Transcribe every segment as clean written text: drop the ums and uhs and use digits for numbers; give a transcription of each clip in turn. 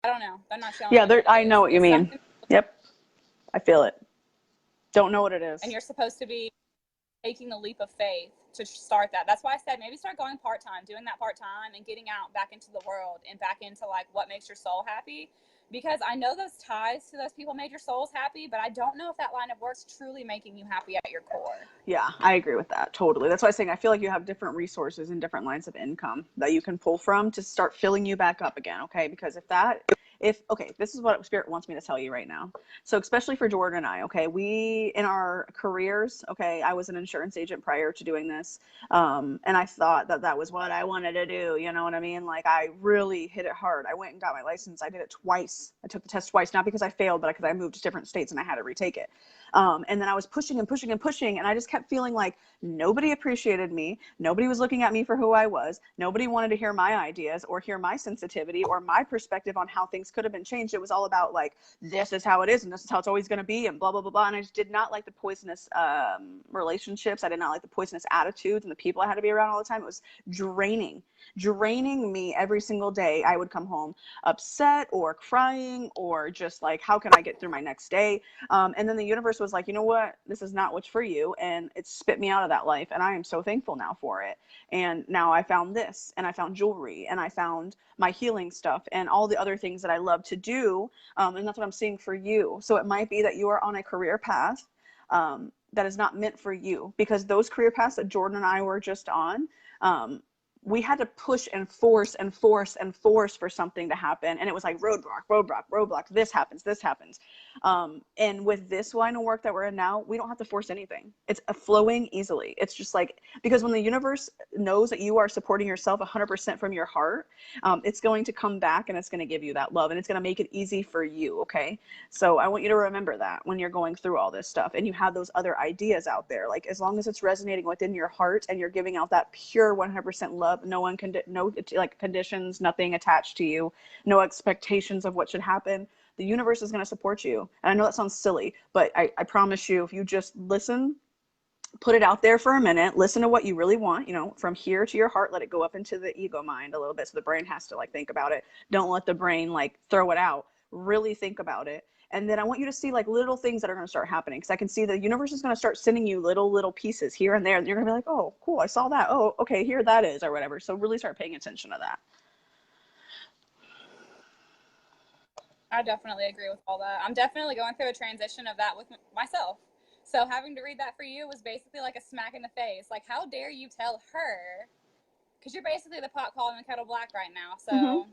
I don't know. They're not showing Yeah, me what I it is. know what you It's mean. something, Yep, I feel it. Don't know what it and is. you're supposed to be taking the leap of faith to start that. That's why I said maybe start going part-time, doing that part-time and getting out back into the world and back into like what makes your soul happy. Because I know those ties to those people made your souls happy, but I don't know if that line of work's truly making you happy at your core. Yeah, I agree with that totally. That's why I'm saying I feel like you have different resources and different lines of income that you can pull from to start filling you back up again, okay? Because if this is what Spirit wants me to tell you right now. So especially for Jordan and I, okay, we in our careers, okay, I was an insurance agent prior to doing this, and I thought that that was what I wanted to do. You know what I mean? Like I really hit it hard. I went and got my license. I did it twice. I took the test twice, not because I failed, but because I moved to different states and I had to retake it. And then I was pushing and pushing and pushing, and I just kept feeling like nobody appreciated me. Nobody was looking at me for who I was. Nobody wanted to hear my ideas or hear my sensitivity or my perspective on how things could have been changed. It was all about like, this is how it is and this is how it's always going to be and blah, blah, blah, blah. And I just did not like the poisonous relationships. I did not like the poisonous attitudes and the people I had to be around all the time. It was draining me every single day. I would come home upset or crying or just like, how can I get through my next day? And then the universe was like, you know what, this is not what's for you. And it spit me out of that life. And I am so thankful now for it. And now I found this, and I found jewelry, and I found my healing stuff and all the other things that I love to do. And that's what I'm seeing for you. So it might be that you are on a career path that is not meant for you, because those career paths that Jordan and I were just on, we had to push and force and force and force for something to happen. And it was like roadblock, this happens. And with this line of work that we're in now, we don't have to force anything. It's flowing easily. It's just like, because when the universe knows that you are supporting yourself 100% from your heart, it's going to come back and it's going to give you that love, and it's going to make it easy for you. Okay. So I want you to remember that when you're going through all this stuff and you have those other ideas out there, like as long as it's resonating within your heart and you're giving out that pure 100% love, no one can, no like conditions, nothing attached to you, no expectations of what should happen, the universe is going to support you. And I know that sounds silly, but I promise you, if you just listen, put it out there for a minute, listen to what you really want, you know, from here to your heart, let it go up into the ego mind a little bit. So the brain has to like think about it. Don't let the brain like throw it out. Really think about it. And then I want you to see like little things that are going to start happening. Cause I can see the universe is going to start sending you little pieces here and there. And you're going to be like, oh, cool. I saw that. Oh, okay. Here that is, or whatever. So really start paying attention to that. I definitely agree with all that. I'm definitely going through a transition of that with myself. So having to read that for you was basically like a smack in the face. Like, how dare you tell her? Because you're basically the pot calling the kettle black right now. Mm-hmm. So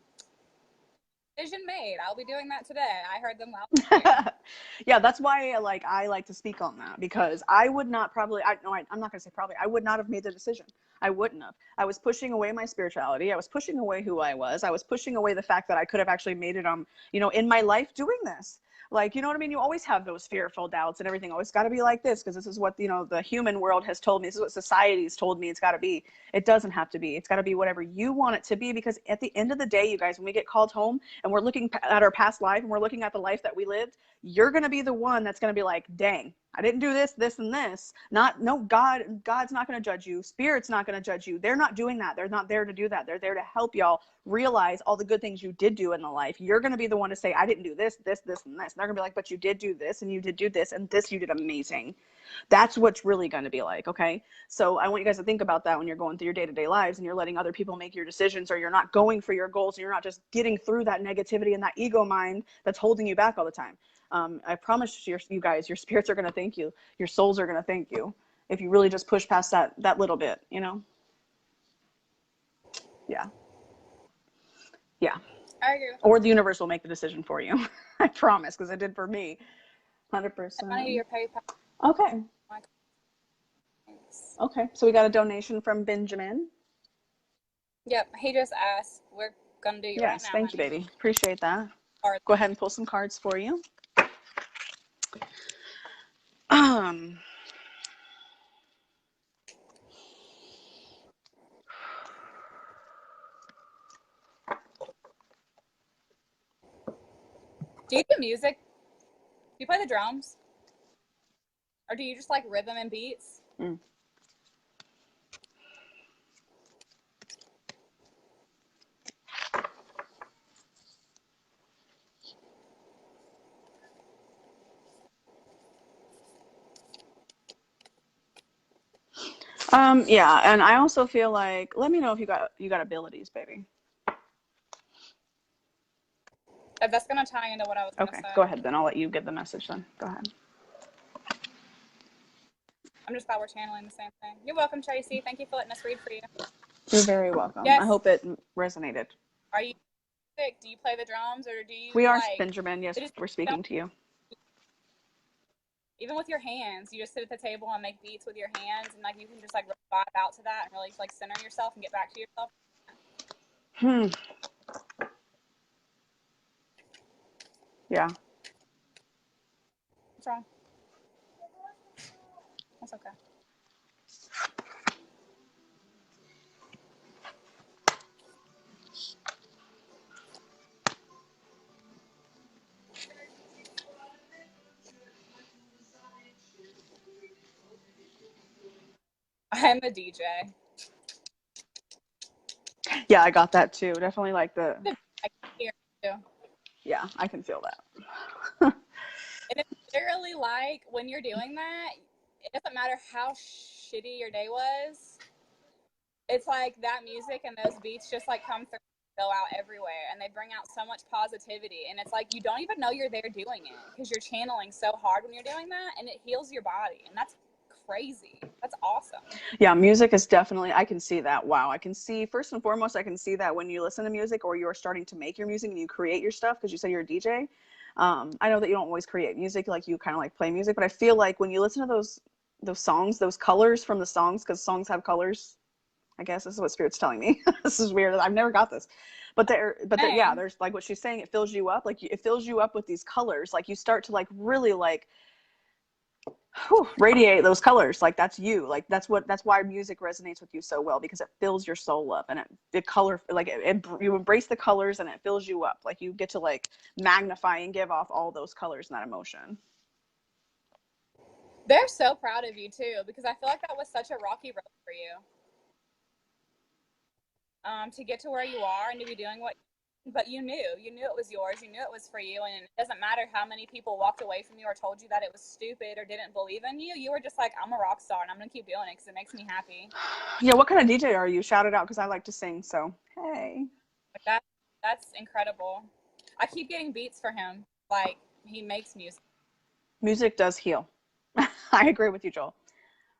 decision made. I'll be doing that today. I heard them loud and clear. Yeah, that's why I like to speak on that, because I would not probably, I'm not going to say probably, I would not have made the decision. I wouldn't have. I was pushing away my spirituality. I was pushing away who I was. I was pushing away the fact that I could have actually made it in my life doing this. Like, you know what I mean? You always have those fearful doubts and everything. Oh, it's got to be like this because this is what, the human world has told me. This is what society's told me it's got to be. It doesn't have to be. It's got to be whatever you want it to be, because at the end of the day, you guys, when we get called home and we're looking at our past life and we're looking at the life that we lived, you're going to be the one that's going to be like, dang, I didn't do this, this, and this. God's not going to judge you. Spirit's not going to judge you. They're not doing that. They're not there to do that. They're there to help y'all realize all the good things you did do in the life. You're going to be the one to say, I didn't do this, this, this, and this. And they're going to be like, but you did do this, and you did do this, and this you did amazing. That's what's really going to be like, okay? So I want you guys to think about that when you're going through your day-to-day lives and you're letting other people make your decisions, or you're not going for your goals, and you're not just getting through that negativity and that ego mind that's holding you back all the time. I promise you guys, your spirits are going to thank you. Your souls are going to thank you if you really just push past that little bit, Yeah. Yeah. I agree with Or that. the universe will make the decision for you. I promise, because it did for me. I need 100%. your PayPal. Okay. Thanks. Okay. So we got a donation from Benjamin. Yep, he just asked. We're gonna do you right Yes. now, Thank you, honey. baby. Appreciate that. Or Go ahead and pull some cards for you. Um, do you do music? Do you play the drums? Or do you just like rhythm and beats? mm. Yeah, and I also feel like, let me know if you got abilities, baby. That's gonna tie into what I was gonna Okay, go say. ahead then. I'll let you get the message then. Go ahead. I'm just glad we're channeling the same thing. You're welcome, Tracy. Thank you for letting us read for you. You're very welcome. I Yes. hope it resonated. Are you sick? Do you play the drums, or do you We are like? Benjamin. Yes, It is, we're speaking to you. even with your hands, you just sit at the table and make beats with your hands, and like you can just like vibe out to that and really like center yourself and get back to yourself. Hmm. Yeah. What's wrong? That's okay. I'm a DJ. Yeah, I got that too. Definitely like the. I can hear you. Yeah, I can feel that. And it's literally like when you're doing that, it doesn't matter how shitty your day was. It's like that music and those beats just like come through, go out everywhere, and they bring out so much positivity. And it's like you don't even know you're there doing it because you're channeling so hard when you're doing that, and it heals your body, and that's crazy. That's awesome. Yeah, music is definitely, I can see that. Wow. I can see, first and foremost, I can see that when you listen to music or you're starting to make your music and you create your stuff, because you said you're a DJ. I know that you don't always create music, like you kind of like play music, but I feel like when you listen to those songs, those colors from the songs, because songs have colors, I guess this is what Spirit's telling me. This is weird. I've never got this. But yeah, Dang. there's like what she's saying, it fills you up. Like it fills you up with these colors. Like you start to like really like radiate those colors. Like that's you. Like that's why music resonates with you so well, because it fills your soul up, and it color, like you embrace the colors and it fills you up. Like you get to like magnify and give off all those colors and that emotion. They're so proud of you too, because I feel like that was such a rocky road for you. To get to where you are and to be doing what, but you knew it was yours, you knew it was for you, and it doesn't matter how many people walked away from you or told you that it was stupid or didn't believe in you. You were just like, I'm a rock star and I'm gonna keep doing it because it makes me happy. Yeah, what kind of DJ are you? Shout it out, because I like to sing. So hey. Like that's incredible. I keep getting beats for him. Like he makes music. Music does heal. I agree with you, Joel.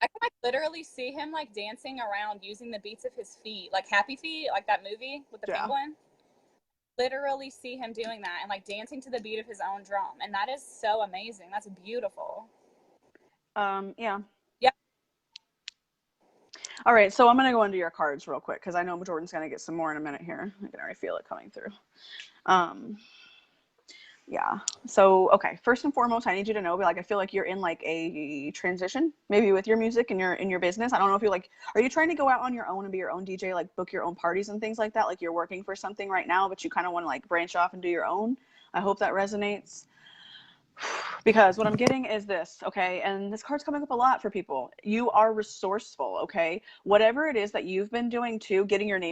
I can like literally see him like dancing around using the beats of his feet, like Happy Feet, like that movie with the Yeah. penguin. Literally see him doing that and like dancing to the beat of his own drum, and that is so amazing. That's beautiful. Yeah. Yeah. All right, so I'm gonna go into your cards real quick because I know Jordan's gonna get some more in a minute here. I can already feel it coming through. Yeah. So, okay. First and foremost, I need you to know, like, I feel like you're in like a transition, maybe with your music and your business. I don't know if you like, are you trying to go out on your own and be your own DJ, like book your own parties and things like that? Like you're working for something right now, but you kind of want to like branch off and do your own. I hope that resonates. Because what I'm getting is this, okay? And this card's coming up a lot for people. You are resourceful, okay? Whatever it is that you've been doing too, getting your name